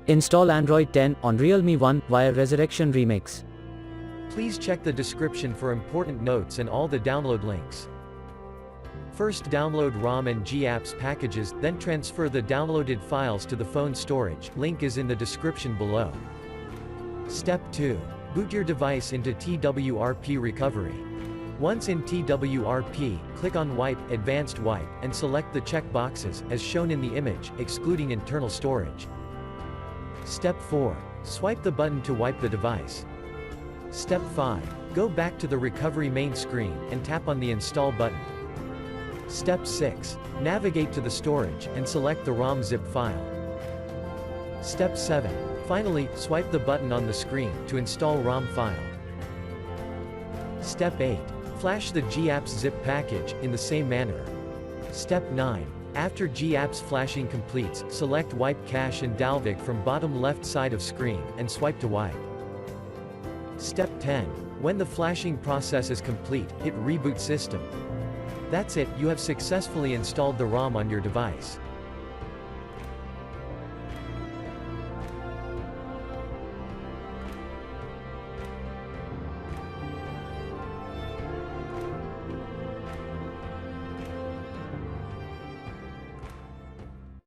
Install Android 10 on Realme 1 via Resurrection Remix. Please check the description for important notes and all the download links. First, download ROM and GApps packages, then transfer the downloaded files to the phone storage. Link is in the description below. Step 2. Boot your device into TWRP recovery. Once in TWRP, click on Wipe, Advanced Wipe, and select the check boxes, as shown in the image, excluding internal storage. Step 4. Swipe the button to wipe the device. Step 5. Go back to the recovery main screen, and tap on the Install button. Step 6. Navigate to the storage, and select the ROM zip file. Step 7. Finally, swipe the button on the screen, to install ROM file. Step 8. Flash the GApps zip package, in the same manner. Step 9. After GApps flashing completes, select Wipe Cache and Dalvik from bottom left side of screen, and swipe to wipe. Step 10. When the flashing process is complete, hit Reboot System. That's it, you have successfully installed the ROM on your device.